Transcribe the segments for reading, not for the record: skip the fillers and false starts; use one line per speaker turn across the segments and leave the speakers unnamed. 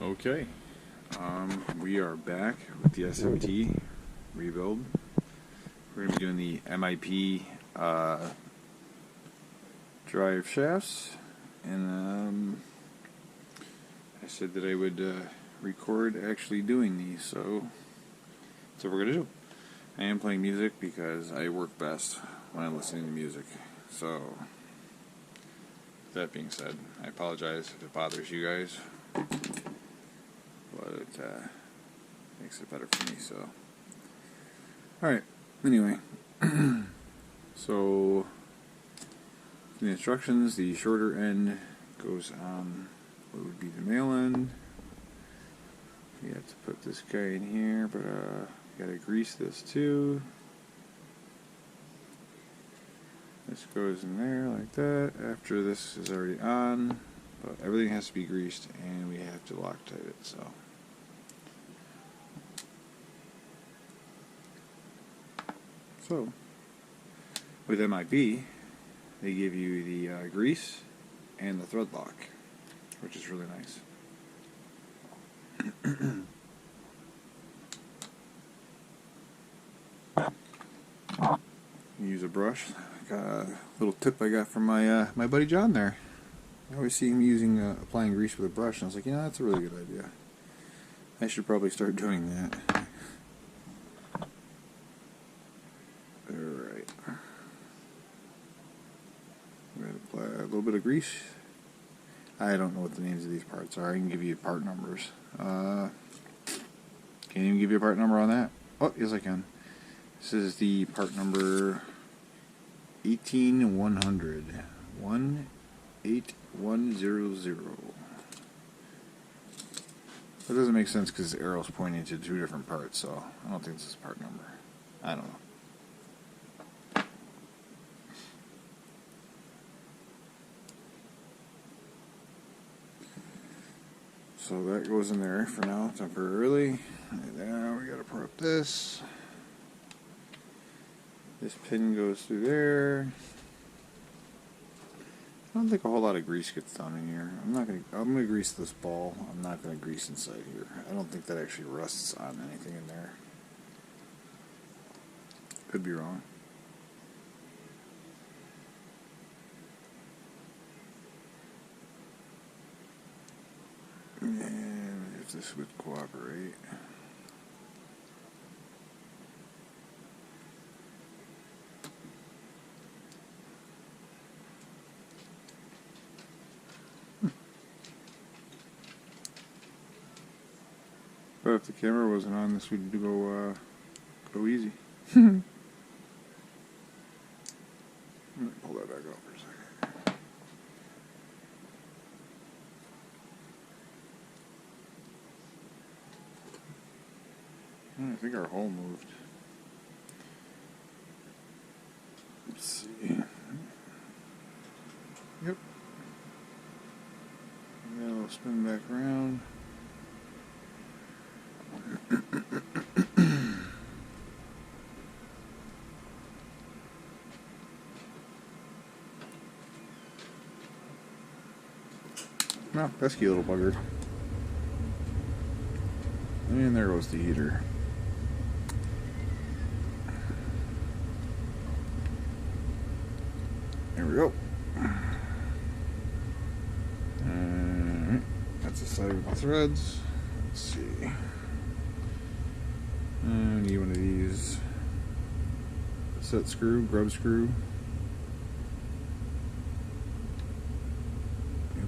Okay, we are back with the SMT rebuild. We're going to be doing the MIP drive shafts, and I said that I would record actually doing these, so that's what we're going to do. I am playing music because I work best when I'm listening to music, so that being said, I apologize if it bothers you guys, but it makes it better for me, so. Alright, anyway, so the instructions, the shorter end goes on what would be the male end. You have to put this guy in here, but you gotta grease this too. This goes in there like that after this is already on, but everything has to be greased and we have to Loctite it, so. So, with MIP, they give you the grease and the thread lock, which is really nice. Use a brush. Like a little tip I got from my my buddy John there. I always see him applying grease with a brush, and I was like, that's a really good idea. I should probably start doing that. Alright. I'm going to apply a little bit of grease. I don't know what the names of these parts are. I can give you part numbers. Can't even give you a part number on that. Oh, yes I can. This is the part number 18100. 18100. That doesn't make sense because the arrow's pointing to two different parts, so I don't think this is part number. I don't know. So that goes in there for now, temporarily. And now we gotta put up this. This pin goes through there. I don't think a whole lot of grease gets done in here. I'm gonna grease this ball. I'm not gonna grease inside here. I don't think that actually rusts on anything in there. Could be wrong. And if this would cooperate. But if the camera wasn't on, this would go easy. Let me pull that back out for a second. I think our hole moved. Let's see. Yep. Now we'll spin back around. Well, pesky little bugger. And there goes the heater. There we go. Alright, that's the side of the threads. Let's see. I need one of these. Set screw, grub screw.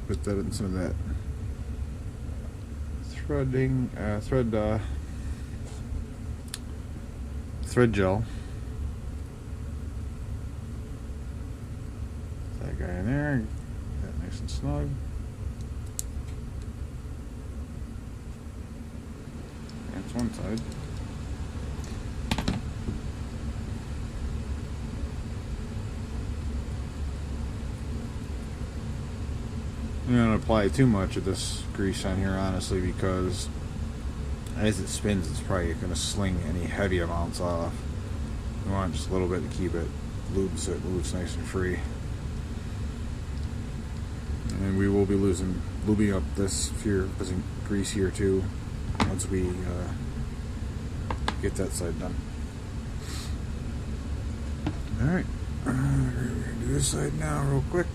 Put that in some of that threading, thread gel. That guy in there, get that nice and snug. That's one side. I'm not going to apply too much of this grease on here, honestly, because as it spins, it's probably going to sling any heavy amounts off. We want just a little bit to keep it lubed so it moves nice and free. And we will be lubing up this here, some grease here too, once we get that side done. Alright, we're going to do this side now real quick.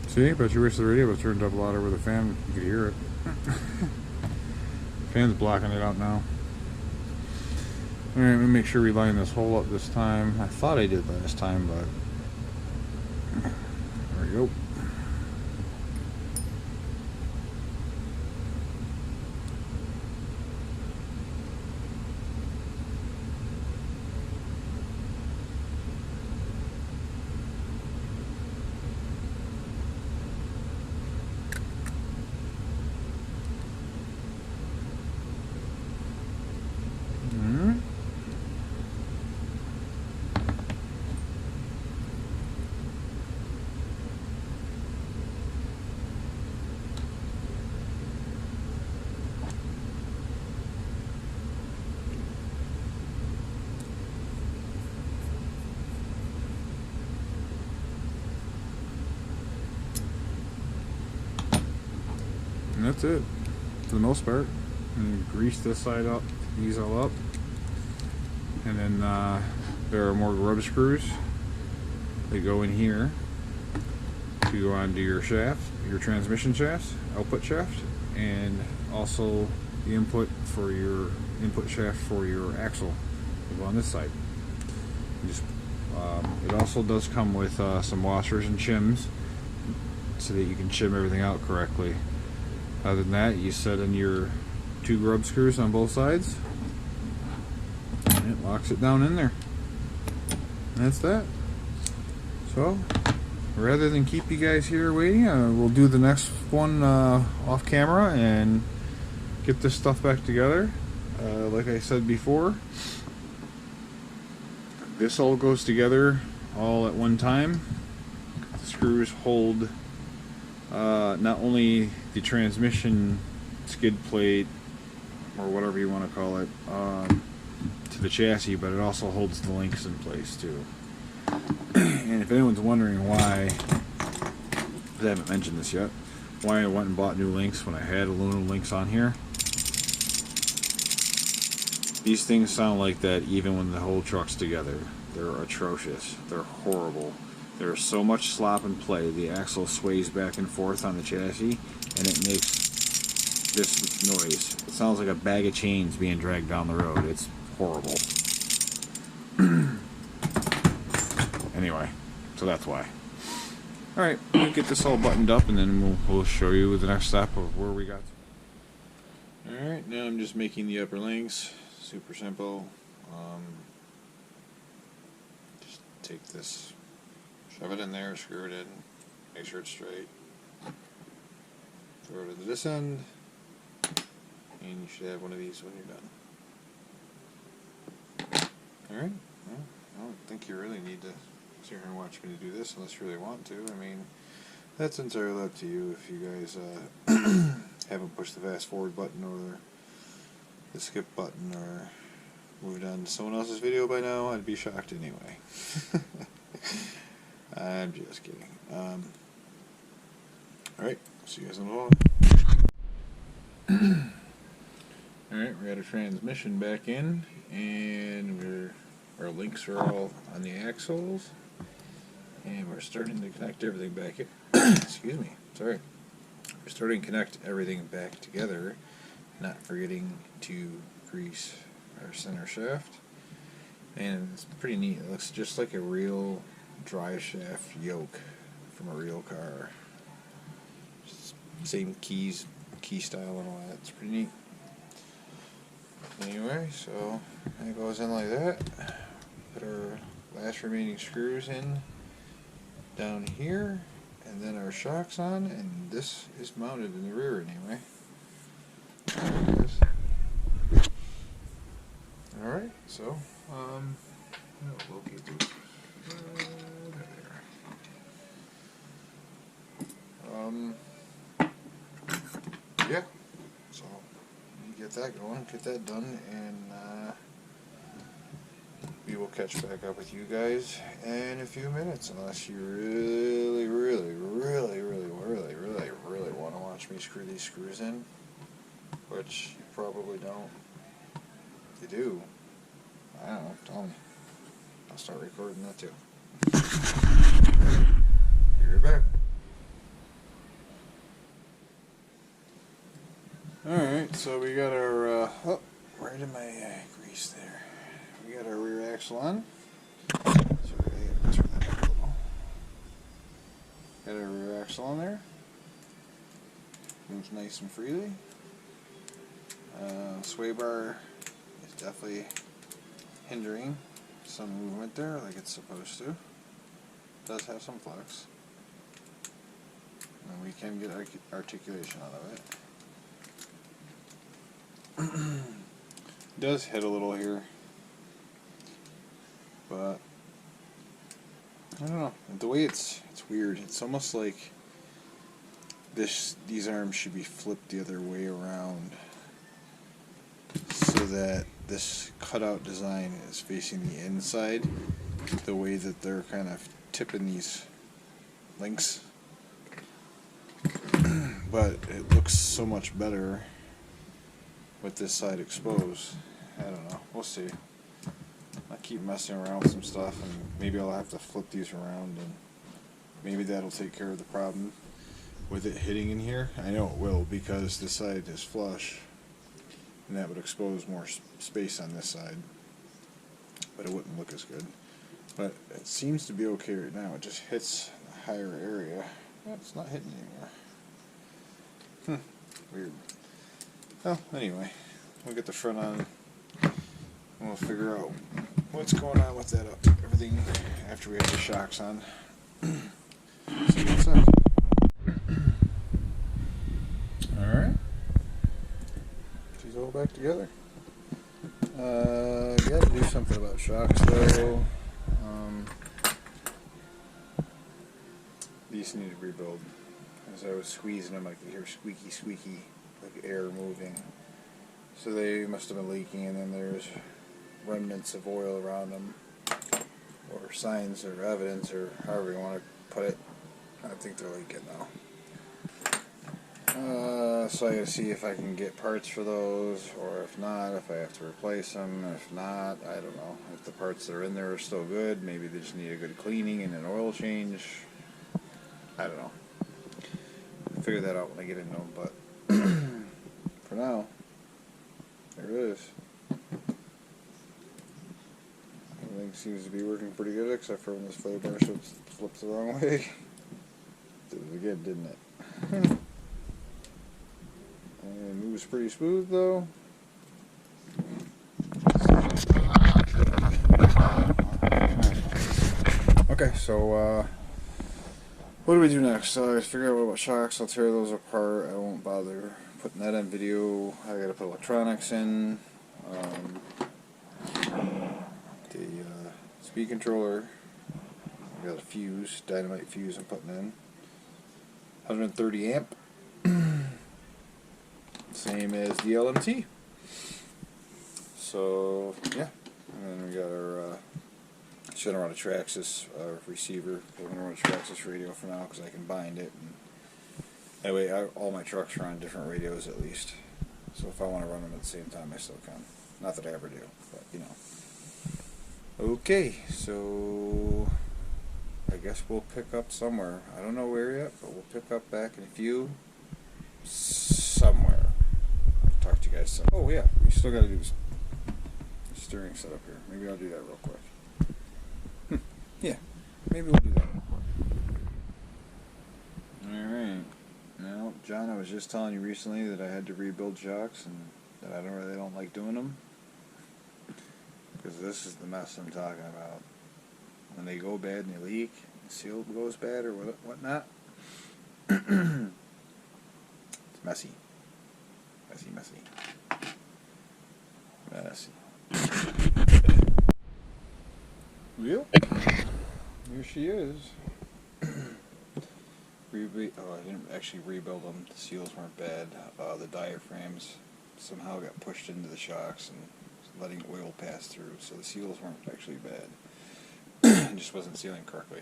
See, but you wish the radio was turned up louder with a fan, you could hear it. Fan's blocking it out now. Alright, let me make sure we line this hole up this time. I thought I did last time, but there we go. And that's it, for the most part. And grease this side up, these all up. And then there are more rub screws. They go in here to go onto your shaft, your transmission shaft, output shaft, and also the input for your input shaft for your axle will go on this side. It also does come with some washers and shims so that you can shim everything out correctly. Other than that, you set in your 2 rub screws on both sides, and it locks it down in there. And that's that. So, rather than keep you guys here waiting, we'll do the next one off camera and get this stuff back together. Like I said before, this all goes together all at one time. The screws hold not only the transmission skid plate, or whatever you want to call it, to the chassis, but it also holds the links in place too. And if anyone's wondering why, I haven't mentioned this yet, why I went and bought new links when I had aluminum links on here. These things sound like that even when the whole truck's together. They're atrocious. They're horrible. There's so much slop and play. The axle sways back and forth on the chassis, and it makes this noise. It sounds like a bag of chains being dragged down the road. It's horrible. Anyway, so that's why. Alright, we'll get this all buttoned up, and then we'll show you the next step of where we got to. Alright, now I'm just making the upper links. Super simple. Just take this, shove it in there, screw it in, make sure it's straight. Throw it to this end, and you should have one of these when you're done. Alright, well, I don't think you really need to sit here and watch me do this unless you really want to. I mean, that's entirely up to you. If you guys haven't pushed the fast forward button or the skip button or moved on to someone else's video by now, I'd be shocked anyway. I'm just kidding. Alright, see you guys in the vlog. Alright, we got our transmission back in, and our links are all on the axles, and we're starting to connect everything back in. Excuse me, sorry. We're starting to connect everything back together, not forgetting to grease our center shaft. And it's pretty neat. It looks just like a real drive shaft yoke from a real car. Just same keys, key style and all that. It's pretty neat. Anyway, so it goes in like that. put our last remaining screws in down here, and then our shocks on, and this is mounted in the rear anyway. There it is. Alright, so, I'll locate those. Yeah, so get that going, get that done, and we will catch back up with you guys in a few minutes, unless you really want to watch me screw these screws in, which you probably don't. If you do, I don't know, tell me. I'll start recording that too. Be right back. Alright, so we got our, where did my grease there? We got our rear axle on. So turn that up a little. Got our rear axle on there. Moves nice and freely. Sway bar is definitely hindering some movement there, like it's supposed to. Does have some flex. And we can get articulation out of it. Does hit a little here, but I don't know, the way it's weird. It's almost like these arms should be flipped the other way around, so that this cutout design is facing the inside, the way that they're kind of tipping these links. But it looks so much better with this side exposed. I don't know, we'll see. I keep messing around with some stuff, and maybe I'll have to flip these around, and maybe that'll take care of the problem with it hitting in here. I know it will, because this side is flush, and that would expose more space on this side, but it wouldn't look as good. But it seems to be okay right now. It just hits a higher area. Oh, it's not hitting anymore. Weird. Well, anyway, we'll get the front on, and we'll figure out what's going on with that everything after we have the shocks on. See what's up. Alright. She's all back together. Gotta do something about shocks though. These need to rebuild. As I was squeezing them, I could hear squeaky, squeaky, like air moving. So they must have been leaking, and then there's remnants of oil around them, or signs or evidence, or however you want to put it. I think they're leaking now. So I gotta see if I can get parts for those, or if not, if I have to replace them. If not, I don't know. If the parts that are in there are still good, maybe they just need a good cleaning and an oil change. I don't know. I'll figure that out when I get into them, but for now, there it is. Everything seems to be working pretty good, except for when this flare bar flips the wrong way. Did it again, didn't it? And it moves pretty smooth though. Okay, so what do we do next? I figure out what shocks. I'll tear those apart. I won't bother putting that on video. I gotta put electronics in. The speed controller. I got a fuse, Dynamite fuse I'm putting in. 130 amp. Same as the LMT. So yeah, and then we got our shouldn't run a Traxxas receiver. I'm gonna run a Traxxas radio for now because I can bind it. And that way, all my trucks are on different radios at least. So if I want to run them at the same time, I still can. Not that I ever do, but you know. Okay, so I guess we'll pick up somewhere. I don't know where yet, but we'll pick up back in a few somewhere. I'll talk to you guys soon. Oh yeah, we still got to do this steering setup here. Maybe I'll do that real quick. Yeah, maybe we'll do that. Alright. Now, John, I was just telling you recently that I had to rebuild shocks and that I really don't like doing them. because this is the mess I'm talking about. When they go bad and they leak, the seal goes bad or whatnot. It's messy. Messy. Well, here she is. I didn't actually rebuild them. The seals weren't bad. The diaphragms somehow got pushed into the shocks and letting oil pass through, so the seals weren't actually bad. It just wasn't sealing correctly.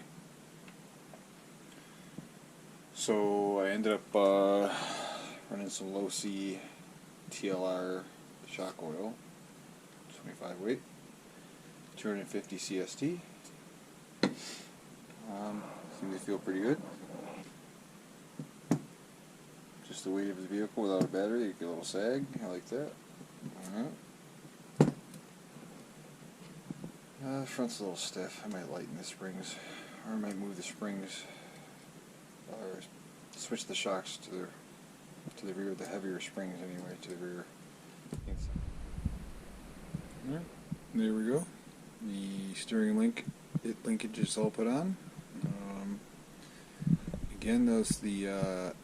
So I ended up running some low C TLR shock oil, 25 weight, 250 CST. Seems to feel pretty good. Just the weight of the vehicle without a battery, you get a little sag. I like that. The front's a little stiff. I might lighten the springs, or I might move the springs, or switch the shocks to the rear, the heavier springs anyway, to the rear. There we go. The steering linkage is all put on. Again, those the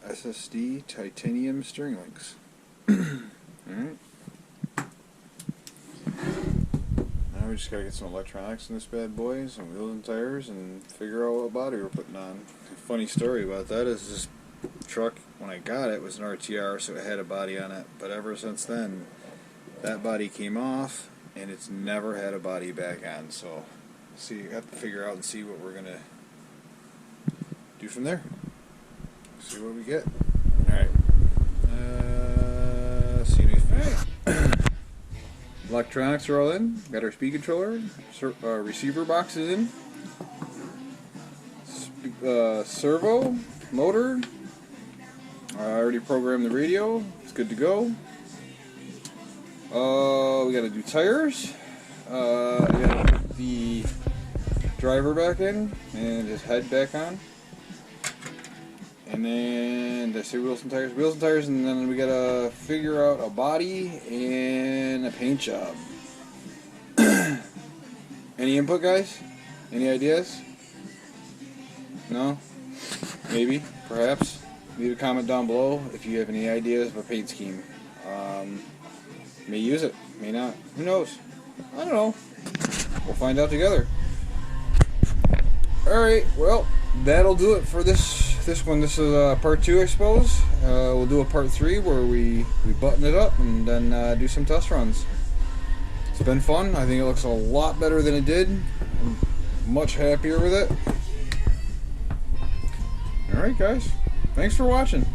SSD titanium steering links. Alright. Now we just gotta get some electronics in this bad boy, some wheels and tires, and figure out what body we're putting on. A funny story about that is this truck, when I got it, was an RTR, so it had a body on it, but ever since then, that body came off, and it's never had a body back on, so see, you have to figure out and see what we're gonna do from there. See what we get. Alright. See you next time. Electronics are all in. Got our speed controller. Receiver box is in. Servo. Motor. I already programmed the radio. It's good to go. We gotta do tires. We gotta put the driver back in and his head back on. And then, did I say wheels and tires? Wheels and tires, and then we gotta figure out a body and a paint job. Any input, guys? Any ideas? No? Maybe? Perhaps? Leave a comment down below if you have any ideas of a paint scheme. May use it, may not. Who knows? I don't know. We'll find out together. Alright, well, that'll do it for this one. This is part 2, I suppose. We'll do a part 3 where we button it up and then do some test runs. It's been fun. I think it looks a lot better than it did. I'm much happier with it. Alright guys, thanks for watching.